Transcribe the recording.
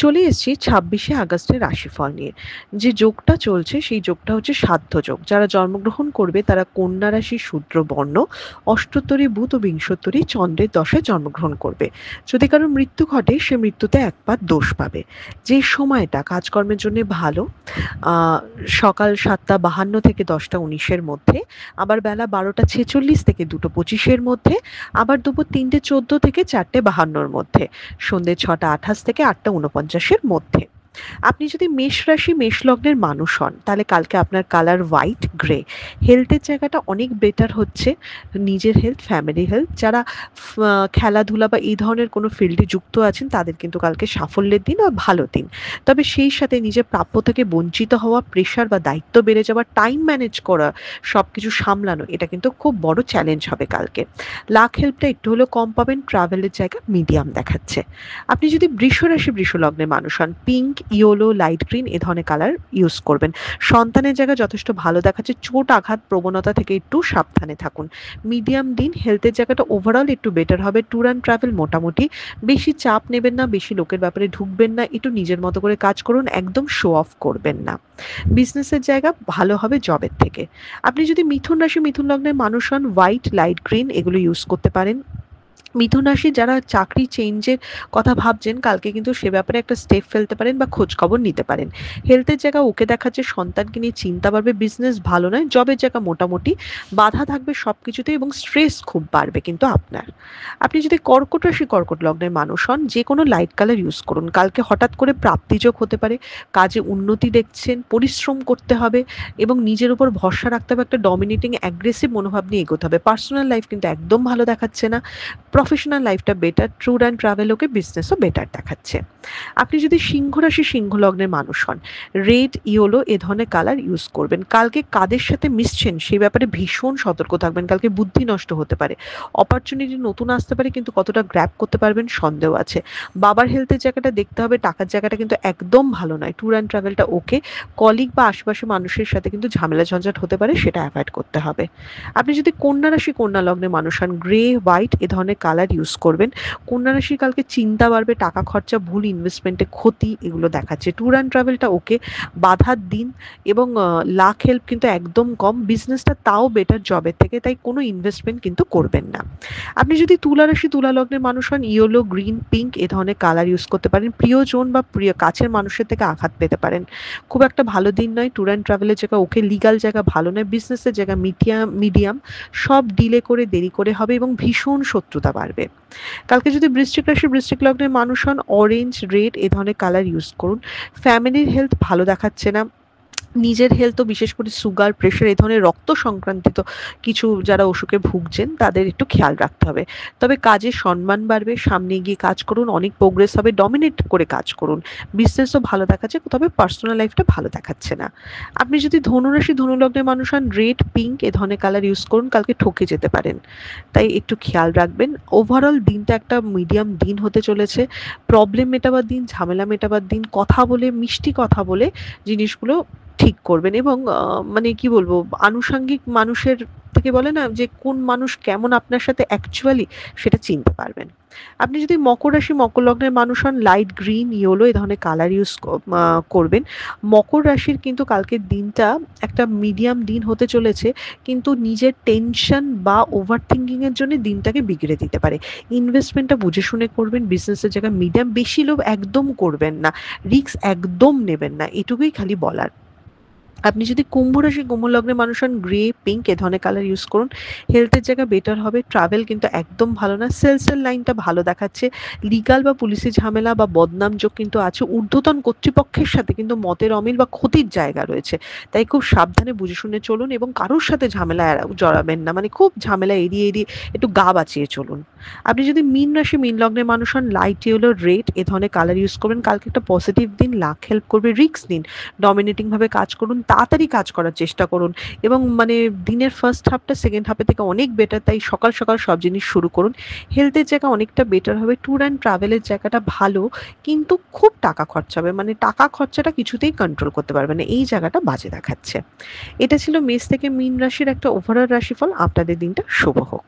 চলে এসেছি ২৬শে আগস্টের রাশিফল নিয়ে। যে যোগটা চলছে সেই যোগটা হচ্ছে সাধ্য যোগ। যারা জন্মগ্রহণ করবে তারা কন্যা রাশির শূদ্র বর্ণ, অষ্টোত্তরী বুধ ও বিংশোত্তরী চন্দ্রের দশায় জন্মগ্রহণ করবে। যদি কারোর মৃত্যু ঘটে সে মৃত্যুতে এক পাত দোষ পাবে। যে সময়টা কাজকর্মের জন্য ভালো, সকাল ৭টা ৫২ থেকে ১০টা ১৯-এর মধ্যে, আবার বেলা ১২টা ৪৬ থেকে ২টো ২৫-এর মধ্যে, আবার দুপুর ৩টে ১৪ থেকে ৪টে ৫২-র মধ্যে, সন্ধ্যে ৬টা ২৮ থেকে ৮টা ৪৯-এর মধ্যে। আপনি যদি মেষ রাশি মেষ লগ্নের মানুষ হন তাহলে কালকে আপনার কালার হোয়াইট গ্রে। হেলথের জায়গাটা অনেক বেটার হচ্ছে। নিজের হেলথ, ফ্যামিলি হেলথ, যারা খেলাধুলা বা এই ধরনের কোনো ফিল্ডে যুক্ত আছেন তাদের কিন্তু কালকে সাফল্যের দিন আর ভালো দিন। তবে সেই সাথে নিজের প্রাপ্য থেকে বঞ্চিত হওয়া, প্রেশার বা দায়িত্ব বেড়ে যাওয়া, টাইম ম্যানেজ করা, সব কিছু সামলানো, এটা কিন্তু খুব বড় চ্যালেঞ্জ হবে কালকে। লাক হেল্পটা একটু হলেও কম পাবেন, ট্রাভেলের জায়গা মিডিয়াম দেখাচ্ছে। আপনি যদি বৃষ রাশি বৃষ লগ্নের মানুষ হন, পিঙ্ক, ইয়েলো, লাইট গ্রিন এ ধরনের কালার ইউজ করবেন। সন্তানের জায়গা যথেষ্ট ভালো দেখাচ্ছে, চোট আঘাত প্রবণতা থেকে একটু সাবধানে থাকুন। মিডিয়াম দিন, হেলথের জায়গাটা ওভারঅল একটু বেটার হবে। ট্যুর অ্যান্ড ট্রাভেল মোটামুটি, বেশি চাপ নেবেন না, বেশি লোকের ব্যাপারে ঢুকবেন না, একটু নিজের মতো করে কাজ করুন, একদম শো অফ করবেন না। বিজনেসের জায়গা ভালো হবে জবের থেকে। আপনি যদি মিথুন রাশি মিথুন লগ্নের মানুষ হন, হোয়াইট, লাইট গ্রিন এগুলো ইউজ করতে পারেন। মিথুন রাশির যারা চাকরি চেঞ্জের কথা ভাবছেন কালকে কিন্তু সে ব্যাপারে একটা স্টেপ ফেলতে পারেন বা খোঁজ খবর নিতে পারেন। হেলথের জায়গা ওকে দেখাচ্ছে, সন্তানকে নিয়ে চিন্তা বাড়বে, বিজনেস ভালো নয়, জবের জায়গা মোটামুটি, বাধা থাকবে সব কিছুতে এবং স্ট্রেস খুব বাড়বে কিন্তু আপনার। আপনি যদি কর্কট রাশি কর্কট লগ্নের মানুষ হন, যে কোনো লাইট কালার ইউজ করুন। কালকে হঠাৎ করে প্রাপ্তিযোগ হতে পারে, কাজে উন্নতি দেখছেন, পরিশ্রম করতে হবে এবং নিজের উপর ভরসা রাখতে হবে, একটা ডমিনেটিং অ্যাগ্রেসিভ মনোভাব নিয়ে এগোতে হবে। পার্সোনাল লাইফ কিন্তু একদম ভালো দেখাচ্ছে না। প্রফেশনাল লাইফটা better, tour and travel okay, বিজনেসও বেটার দেখাচ্ছে। আপনি যদি সিংহ রাশি সিংহ লগ্নের মানুষ হন, রেড, ইয়েলো এ ধরনের কালার ইউজ করবেন। কালকে কাদের সাথে মিশছেন সেই ব্যাপারে ভীষণ সতর্ক থাকবেন, কালকে বুদ্ধি নষ্ট হতে পারে। অপরচুনিটি নতুন আসতে পারে কিন্তু কতটা গ্র্যাব করতে পারবেন সন্দেহ আছে। বাবার হেলথের জায়গাটা দেখতে হবে, টাকার জায়গাটা কিন্তু একদম ভালো নয়। ট্যুর অ্যান্ড ট্রাভেলটা ওকে, কলিগ বা আশেপাশে মানুষের সাথে কিন্তু ঝামেলা ঝঞ্ঝাট হতে পারে, সেটা অ্যাভয়েড করতে হবে। আপনি যদি কন্যা রাশি কন্যা লগ্নের মানুষ হন, গ্রে, হোয়াইট এ ধরনের কালার ইউজ করবেন। কন্যা রাশির কালকে চিন্তা বাড়বে, টাকা খরচা, ভুল ইনভেস্টমেন্টে ক্ষতি এগুলো দেখাচ্ছে। ট্যুর অ্যান্ড ট্রাভেলটা ওকে, বাধার দিন এবং লাক হেল্প কিন্তু একদম কম। বিজনেসটা তাও বেটার জবের থেকে, তাই কোনো ইনভেস্টমেন্ট কিন্তু করবেন না। আপনি যদি তুলা রাশি তুলা লগ্নের মানুষ হন, ইয়েলো, গ্রিন, পিঙ্ক এ ধরনের কালার ইউজ করতে পারেন। প্রিয়জন বা প্রিয় কাছের মানুষের থেকে আঘাত পেতে পারেন, খুব একটা ভালো দিন নয়। ট্যুর অ্যান্ড ট্রাভেলের জায়গা ওকে, লিগাল জায়গা ভালো নয়, বিজনেসের জায়গা মিডিয়াম, সব ডিলে করে দেরি করে হবে এবং ভীষণ শত্রুতা বাড়বে। কালকে যদি বৃশ্চিক রাশি বৃশ্চিক লগ্নের মানুষ হন, অরেঞ্জ, রেড এ ধরনের কালার ইউজ করুন। ফ্যামিলির হেলথ ভালো দেখাচ্ছে না, নিজের হেলথও বিশেষ করে সুগার, প্রেশার এ ধরনের রক্ত সংক্রান্তিত কিছু যারা অসুখে ভুগছেন তাদের একটু খেয়াল রাখতে হবে। তবে কাজের সম্মান বাড়বে, সামনে গিয়ে কাজ করুন, অনেক প্রোগ্রেস হবে, ডমিনেট করে কাজ করুন। বিজনেসও ভালো দেখাচ্ছে, তবে পার্সোনাল লাইফটা ভালো দেখাচ্ছে না। আপনি যদি ধনুরাশি ধনুলগ্নের মানুষ হন, রেড, পিঙ্ক এ ধরনের কালার ইউজ করুন, কালকে ঠকে যেতে পারেন, তাই একটু খেয়াল রাখবেন। ওভারঅল দিনটা একটা মিডিয়াম দিন হতে চলেছে। প্রবলেম মেটাবার দিন, ঝামেলা মেটাবার দিন, কথা বলে, মিষ্টি কথা বলে জিনিসগুলো ঠিক করবেন এবং মানে কি বলবো, আনুষঙ্গিক মানুষের থেকে বলে না যে কোন মানুষ কেমন আপনার সাথে অ্যাকচুয়ালি, সেটা চিনতে পারবেন। আপনি যদি মকর রাশি মকর লগ্নের মানুষ হন, লাইট গ্রিন, ইয়েলো এ ধরনের কালার ইউজ করবেন। মকর রাশির কিন্তু কালকের দিনটা একটা মিডিয়াম দিন হতে চলেছে, কিন্তু নিজের টেনশন বা ওভার থিঙ্কিং এর জন্য দিনটাকে বিগড়ে দিতে পারে। ইনভেস্টমেন্টটা বুঝে শুনে করবেন, বিজনেসের জায়গায় মিডিয়াম, বেশি লোভ একদম করবেন না, রিস্ক একদম নেবেন না, এটুকুই খালি বলার। আপনি যদি কুম্ভ রাশি কুম্ভ লগ্নের মানুষ হন, গ্রে, পিঙ্ক এ ধরনের কালার ইউজ করুন। হেলথের জায়গা বেটার হবে, ট্রাভেল কিন্তু একদম ভালো না। সেলসের লাইনটা ভালো দেখাচ্ছে, লিগাল বা পুলিশি ঝামেলা বা বদনাম যোগ কিন্তু আছে। ঊর্ধ্বতন কর্তৃপক্ষের সাথে কিন্তু মতের অমিল বা ক্ষতির জায়গা রয়েছে, তাই খুব সাবধানে বুঝে শুনে চলুন এবং কারোর সাথে ঝামেলা জড়াবেন না, মানে খুব ঝামেলা এড়িয়ে এড়িয়ে একটু গা বাঁচিয়ে চলুন। আপনি যদি মীন রাশি মীন লগ্নের মানুষ হন, লাইট ইয়েলো, রেড এ ধরনের কালার ইউজ করবেন। কালকে একটা পজিটিভ দিন, লাক হেল্প করবে, রিস্ক নিন, ডমিনেটিং ভাবে কাজ করুন, তাড়াতাড়ি কাজ করার চেষ্টা করুন এবং মানে দিনের ফার্স্ট হাফটা সেকেন্ড হাফের থেকে অনেক বেটার, তাই সকাল সকাল সব জিনিস শুরু করুন। হেলথের জায়গা অনেকটা বেটার হবে, ট্যুর অ্যান্ড ট্রাভেলের জায়গাটা ভালো, কিন্তু খুব টাকা খরচা হবে, মানে টাকা খরচাটা কিছুতেই কন্ট্রোল করতে পারবে না, এই জায়গাটা বাজে দেখাচ্ছে। এটা ছিল মেষ থেকে মীন রাশির একটা ওভারঅল রাশিফল। আপনাদের দিনটা শুভ হোক।